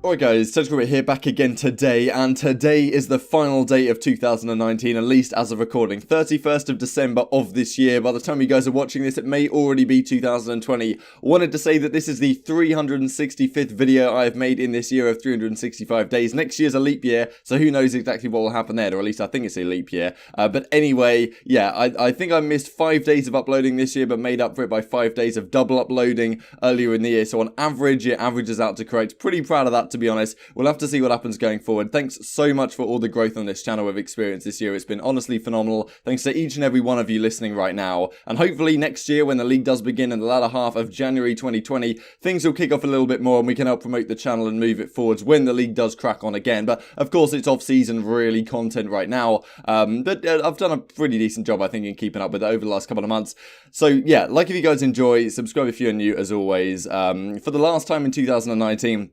Alright guys, Tactical here back again today, and today is the final day of 2019, at least as of recording, 31st of December of this year. By the time you guys are watching this, it may already be 2020. Wanted to say that this is the 365th video I have made in this year of 365 days. Next year's a leap year, so who knows exactly what will happen there, or at least I think it's a leap year. But anyway, yeah, I think I missed 5 days of uploading this year, but made up for it by 5 days of double uploading earlier in the year. So on average, it averages out to correct. Pretty proud of that, to be honest. We'll have to see what happens going forward. Thanks so much for all the growth on this channel we've experienced this year. It's been honestly phenomenal. Thanks to each and every one of you listening right now. And hopefully next year, when the league does begin in the latter half of January 2020, things will kick off a little bit more and we can help promote the channel and move it forwards when the league does crack on again. But of course, it's off-season really content right now. But I've done a pretty decent job, I think, in keeping up with it over the last couple of months. So yeah, like if you guys enjoy, subscribe if you're new as always. For the last time in 2019,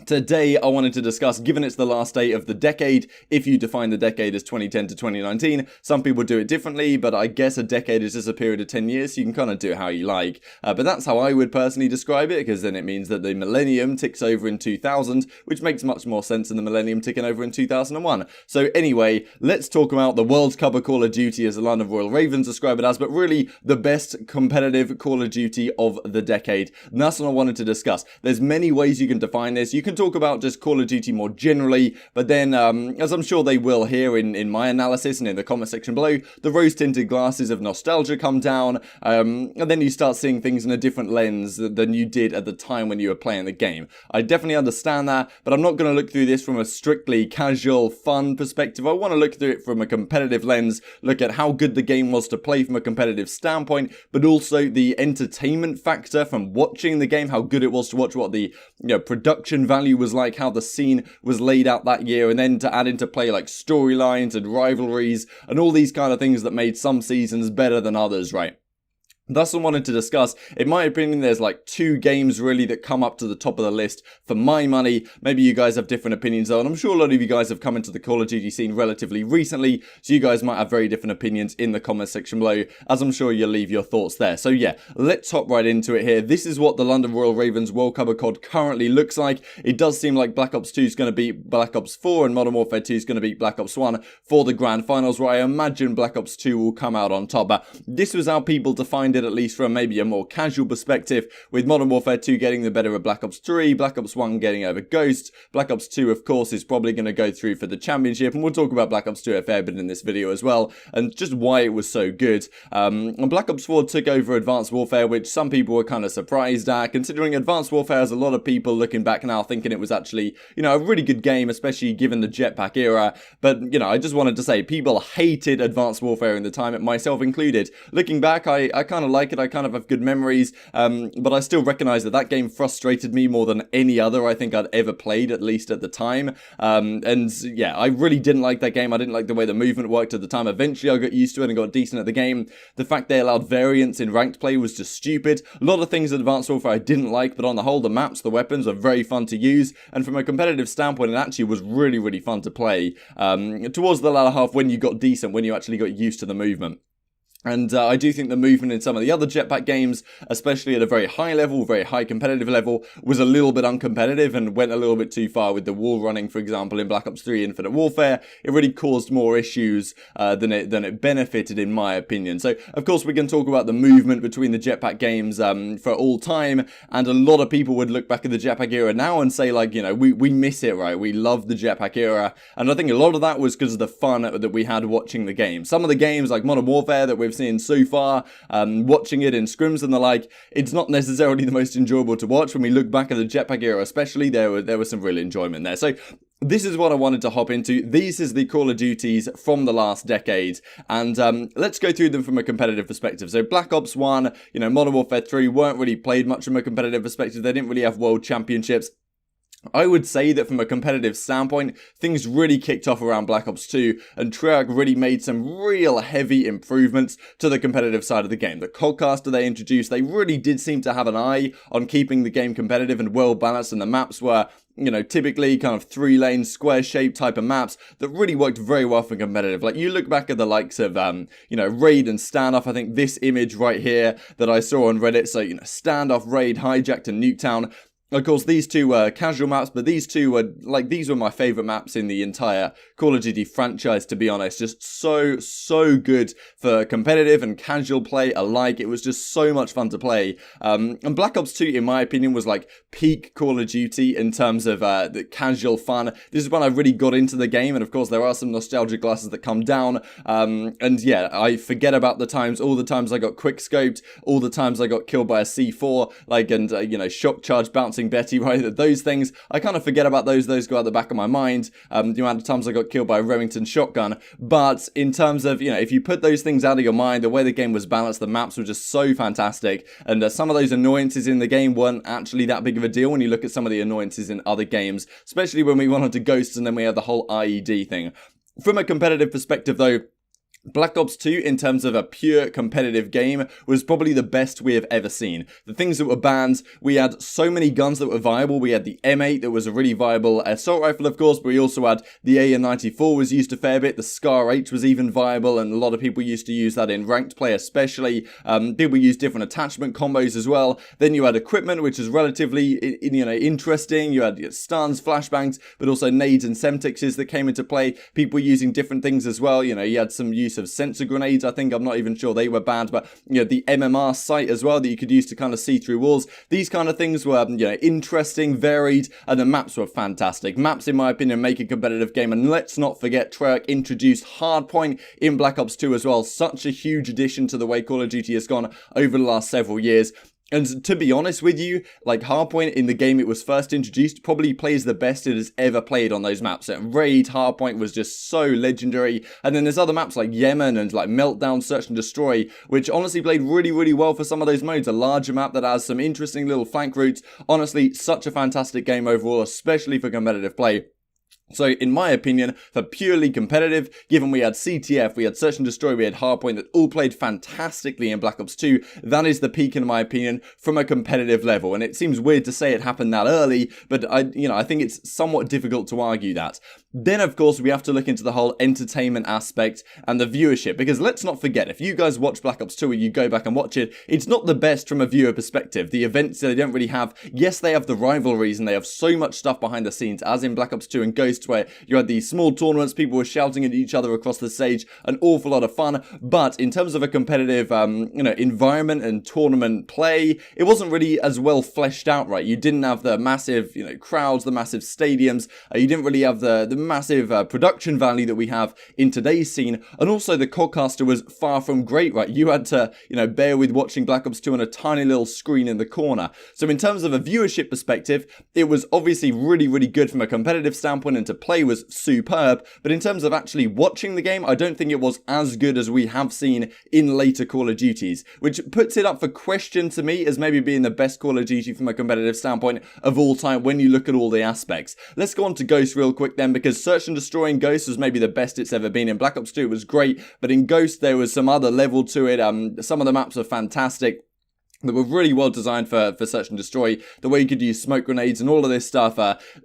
today, I wanted to discuss, given it's the last day of the decade, if you define the decade as 2010 to 2019, some people do it differently, but I guess a decade is just a period of 10 years, so you can kind of do it how you like. But that's how I would personally describe it, because then it means that the millennium ticks over in 2000, which makes much more sense than the millennium ticking over in 2001. So anyway, let's talk about the World Cup of Call of Duty, as the London Royal Ravens describe it as, but really the best competitive Call of Duty of the decade. And that's what I wanted to discuss. There's many ways you can define this. You can talk about just Call of Duty more generally, but then, as I'm sure they will here in my analysis and in the comment section below, the rose-tinted glasses of nostalgia come down, and then you start seeing things in a different lens than you did at the time when you were playing the game. I definitely understand that, but I'm not going to look through this from a strictly casual, fun perspective. I want to look through it from a competitive lens, look at how good the game was to play from a competitive standpoint, but also the entertainment factor from watching the game, how good it was to watch, what the production value was like, how the scene was laid out that year, and then to add into play like storylines and rivalries and all these kind of things that made some seasons better than others, right? That's what I wanted to discuss. In my opinion, there's like 2 games really that come up to the top of the list for my money. Maybe you guys have different opinions though, and I'm sure a lot of you guys have come into the Call of Duty scene relatively recently, so you guys might have very different opinions in the comment section below, as I'm sure you'll leave your thoughts there. So yeah, let's hop right into it here. This is what the London Royal Ravens World Cup of COD currently looks like. It does seem like Black Ops 2 is going to beat Black Ops 4 and Modern Warfare 2 is going to beat Black Ops 1 for the grand finals, where I imagine Black Ops 2 will come out on top. But this was how people defined it, at least from maybe a more casual perspective, with Modern Warfare 2 getting the better of Black Ops 3, Black Ops 1 getting over Ghosts. Black Ops 2, of course, is probably going to go through for the championship, and we'll talk about Black Ops 2 a fair bit in this video as well, and just why it was so good. And Black Ops 4 took over Advanced Warfare, which some people were kind of surprised at, considering Advanced Warfare has a lot of people looking back now thinking it was actually, a really good game, especially given the jetpack era. But, I just wanted to say, people hated Advanced Warfare in the time, myself included. Looking back, I kind of like it, I kind of have good memories, but I still recognize that game frustrated me more than any other I think I'd ever played, at least at the time. And yeah, I really didn't like that game. I didn't like the way the movement worked at the time. Eventually I got used to it and got decent at the game. The fact they allowed variance in ranked play was just stupid. A lot of things in Advanced Warfare I didn't like, but on the whole, the maps, the weapons are very fun to use, and from a competitive standpoint, it actually was really, really fun to play. Towards the latter half, when you got decent, when you actually got used to the movement. And I do think the movement in some of the other jetpack games, especially at a very high level, very high competitive level, was a little bit uncompetitive and went a little bit too far with the wall running, for example, in Black Ops 3 Infinite Warfare. It really caused more issues than it benefited, in my opinion. So, of course, we can talk about the movement between the jetpack games for all time, and a lot of people would look back at the jetpack era now and say, like, we miss it, right? We love the jetpack era, and I think a lot of that was because of the fun that we had watching the game. Some of the games, like Modern Warfare, that we've seen so far, watching it in scrims and the like, it's not necessarily the most enjoyable to watch. When we look back at the jetpack era especially, there was some real enjoyment there. So this is what I wanted to hop into. These is the Call of Duties from the last decade, and let's go through them from a competitive perspective. So Black Ops 1, Modern Warfare 3 weren't really played much from a competitive perspective. They didn't really have world championships. I would say that from a competitive standpoint, things really kicked off around Black Ops 2, and Treyarch really made some real heavy improvements to the competitive side of the game. The Codcaster they introduced, they really did seem to have an eye on keeping the game competitive and well balanced, and the maps were, typically kind of 3-lane square-shaped type of maps that really worked very well for competitive. Like, you look back at the likes of, Raid and Standoff. I think this image right here that I saw on Reddit, so, Standoff, Raid, Hijacked, and Nuketown, Of course, these two were casual maps, but these were my favorite maps in the entire Call of Duty franchise, to be honest. Just so good for competitive and casual play alike. It was just so much fun to play. And Black Ops 2, in my opinion, was like peak Call of Duty in terms of the casual fun. This is when I really got into the game, and of course, there are some nostalgia glasses that come down. And yeah, I forget about all the times I got quick-scoped, all the times I got killed by a C4, and shock charge bouncing Betty, right? Those things, I kind of forget about those go out the back of my mind, the amount of times I got killed by a Remington shotgun. But in terms of, if you put those things out of your mind, the way the game was balanced, the maps were just so fantastic, and some of those annoyances in the game weren't actually that big of a deal when you look at some of the annoyances in other games, especially when we went on to Ghosts and then we had the whole IED thing. From a competitive perspective though, Black Ops 2, in terms of a pure competitive game, was probably the best we have ever seen. The things that were banned, we had so many guns that were viable. We had the M8 that was a really viable assault rifle, of course, but we also had the AN-94 was used a fair bit. The Scar 8 was even viable, and a lot of people used to use that in ranked play especially. People used different attachment combos as well. Then you had equipment, which is relatively interesting. You had stuns, flashbangs, but also nades and semtexes that came into play. People using different things as well. You had some use of sensor grenades. I think, I'm not even sure they were banned, but the MMR sight as well that you could use to kind of see through walls. These kind of things were interesting, varied, and the maps were fantastic. Maps, in my opinion, make a competitive game, and let's not forget Treyarch introduced Hardpoint in Black Ops 2 as well. Such a huge addition to the way Call of Duty has gone over the last several years. And to be honest with you, Hardpoint in the game it was first introduced probably plays the best it has ever played on those maps. Raid, Hardpoint was just so legendary. And then there's other maps like Yemen and Meltdown, Search and Destroy, which honestly played really well for some of those modes. A larger map that has some interesting little flank routes. Honestly, such a fantastic game overall, especially for competitive play. So, in my opinion, for purely competitive, given we had CTF, we had Search and Destroy, we had Hardpoint that all played fantastically in Black Ops 2, that is the peak, in my opinion, from a competitive level. And it seems weird to say it happened that early, but I think it's somewhat difficult to argue that. Then, of course, we have to look into the whole entertainment aspect and the viewership, because let's not forget, if you guys watch Black Ops 2 or you go back and watch it, it's not the best from a viewer perspective. The events, they don't really have, yes, they have the rivalries and they have so much stuff behind the scenes, as in Black Ops 2 and Ghost, where you had these small tournaments, people were shouting at each other across the stage, an awful lot of fun. But in terms of a competitive, environment and tournament play, it wasn't really as well fleshed out, right? You didn't have the massive, crowds, the massive stadiums. You didn't really have the massive production value that we have in today's scene. And also the Codcaster was far from great, right? You had to, bear with watching Black Ops 2 on a tiny little screen in the corner. So in terms of a viewership perspective, it was obviously really good from a competitive standpoint, and to play was superb, but in terms of actually watching the game, I don't think it was as good as we have seen in later Call of Duties, which puts it up for question to me as maybe being the best Call of Duty from a competitive standpoint of all time when you look at all the aspects. Let's go on to Ghost real quick then, because Search and Destroy in Ghost was maybe the best it's ever been. In Black Ops 2 it was great, but in Ghost there was some other level to it. Some of the maps are fantastic, that were really well designed for Search and Destroy, the way you could use smoke grenades and all of this stuff.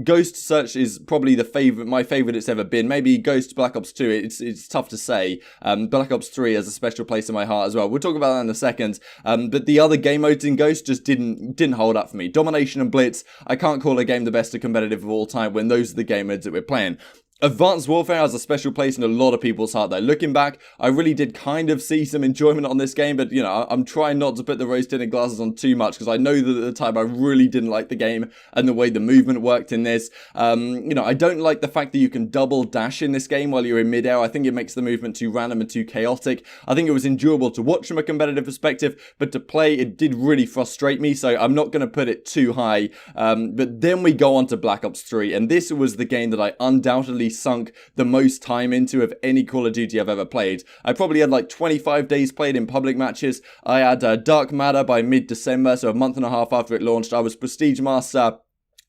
Ghost Search is probably my favorite it's ever been. Maybe Ghost Black Ops 2, it's tough to say. Black Ops 3 has a special place in my heart as well. We'll talk about that in a second. But the other game modes in Ghost just didn't hold up for me. Domination and Blitz, I can't call a game the best of competitive of all time when those are the game modes that we're playing. Advanced Warfare has a special place in a lot of people's heart though. Looking back, I really did kind of see some enjoyment on this game, but I'm trying not to put the rose-tinted glasses on too much, because I know that at the time I really didn't like the game and the way the movement worked in this. I don't like the fact that you can double dash in this game while you're in midair. I think it makes the movement too random and too chaotic. I think it was enjoyable to watch from a competitive perspective, but to play, it did really frustrate me, so I'm not going to put it too high. But then we go on to Black Ops 3, and this was the game that I undoubtedly sunk the most time into of any Call of Duty I've ever played. I probably had 25 days played in public matches. I had Dark Matter by mid-December, so a month and a half after it launched. I was Prestige Master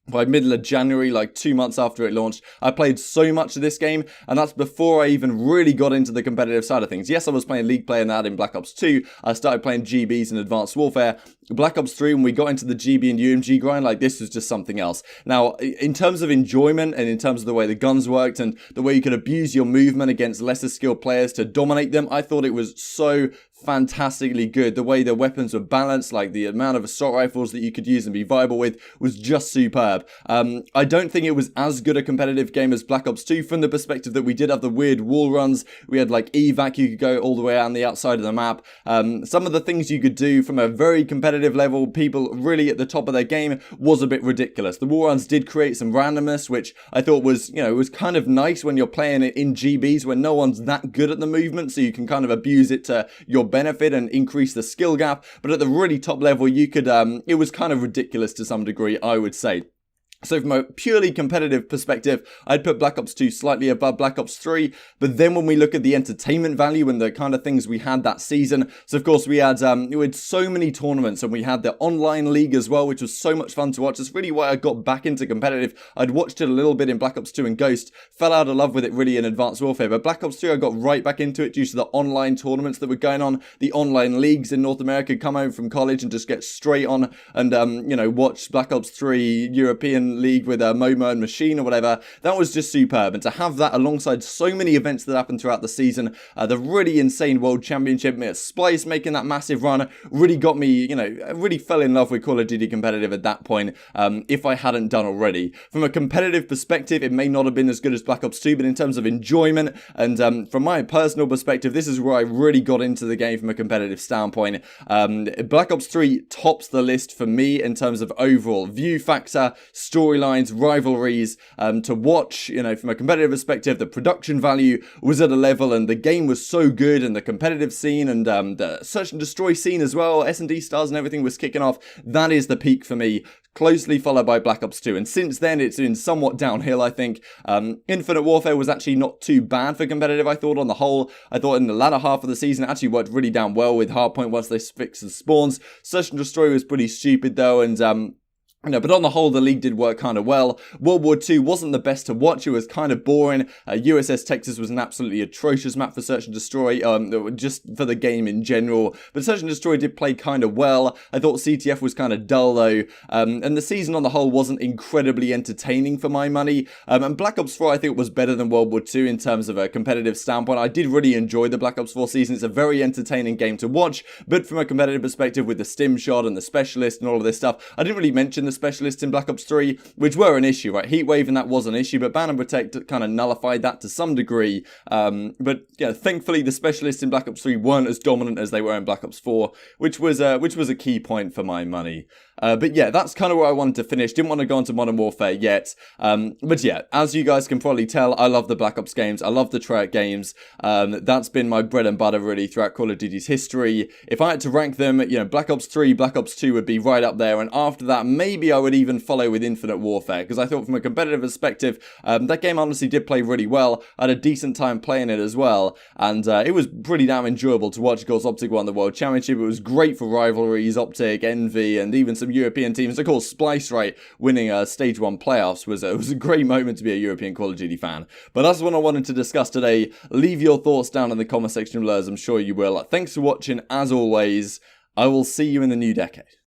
by middle of January, 2 months after it launched. I played so much of this game, and that's before I even really got into the competitive side of things. Yes, I was playing League Play and that in Black Ops 2. I started playing GBs and Advanced Warfare. Black Ops 3, when we got into the GB and UMG grind, this was just something else. Now, in terms of enjoyment and in terms of the way the guns worked and the way you could abuse your movement against lesser skilled players to dominate them, I thought it was so fantastically good. The way the weapons were balanced, like the amount of assault rifles that you could use and be viable with, was just superb. I don't think it was as good a competitive game as Black Ops 2 from the perspective that we did have the weird wall runs. We had like evac, you could go all the way on the outside of the map. Some of the things you could do from a very competitive level, people really at the top of their game, was a bit ridiculous. The wall runs did create some randomness, which I thought was, you know, was kind of nice when you're playing it in GBs when no one's that good at the movement, so you can kind of abuse it to your benefit and increase the skill gap. But at the really top level, you could, it was kind of ridiculous to some degree, I would say. So from a purely competitive perspective, I'd put Black Ops 2 slightly above Black Ops 3, but then when we look at the entertainment value and the kind of things we had that season, so of course we had so many tournaments, and we had the online league as well, which was so much fun to watch. That's really why I got back into competitive. I'd watched it a little bit in Black Ops 2 and Ghost, fell out of love with it really in Advanced Warfare, but Black Ops 3 I got right back into it due to the online tournaments that were going on, the online leagues in North America. Come home from college and just get straight on and, watch Black Ops 3 European League with Momo and Machine or whatever. That was just superb, and to have that alongside so many events that happened throughout the season, the really insane World Championship, Splice making that massive run, really got me, I really fell in love with Call of Duty competitive at that point, if I hadn't done already. From a competitive perspective, it may not have been as good as Black Ops 2, but in terms of enjoyment, and from my personal perspective, this is where I really got into the game from a competitive standpoint. Black Ops 3 tops the list for me in terms of overall view factor, storylines, rivalries, to watch, from a competitive perspective. The production value was at a level, and the game was so good, and the competitive scene and the search and destroy scene as well, S&D stars and everything was kicking off. That is the peak for me, closely followed by Black Ops 2, and since then it's been somewhat downhill, I think. Infinite Warfare was actually not too bad for competitive, I thought, on the whole. I thought in the latter half of the season it actually worked really down well with Hardpoint once they fixed the spawns. Search and Destroy was pretty stupid though, and but on the whole, the league did work kind of well. World War II wasn't the best to watch. It was kind of boring. USS Texas was an absolutely atrocious map for Search and Destroy, just for the game in general. But Search and Destroy did play kind of well. I thought CTF was kind of dull, though. And the season on the whole wasn't incredibly entertaining for my money. And Black Ops 4, I think, was better than World War II in terms of a competitive standpoint. I did really enjoy the Black Ops 4 season. It's a very entertaining game to watch. But from a competitive perspective, with the stim shot and the specialist and all of this stuff, I didn't really mention the specialists in Black Ops 3, which were an issue, right? Heatwave and that was an issue, but Ban and Protect kind of nullified that to some degree. But yeah, thankfully the specialists in Black Ops 3 weren't as dominant as they were in Black Ops 4, which was a key point for my money. But yeah, that's kind of where I wanted to finish. Didn't want to go into Modern Warfare yet. But yeah, as you guys can probably tell, I love the Black Ops games. I love the Treyarch games. That's been my bread and butter really throughout Call of Duty's history. If I had to rank them, Black Ops 3, Black Ops 2 would be right up there. And after that, maybe I would even follow with Infinite Warfare, because I thought from a competitive perspective, that game honestly did play really well. I had a decent time playing it as well. And it was pretty damn enjoyable to watch. Of course, OpTic won the World Championship. It was great for rivalries, OpTic, Envy, and even some European teams. Of course, Splice, right, winning Stage 1 playoffs was a great moment to be a European Call of Duty fan. But that's what I wanted to discuss today. Leave your thoughts down in the comment section below, as I'm sure you will. Thanks for watching, as always. I will see you in the new decade.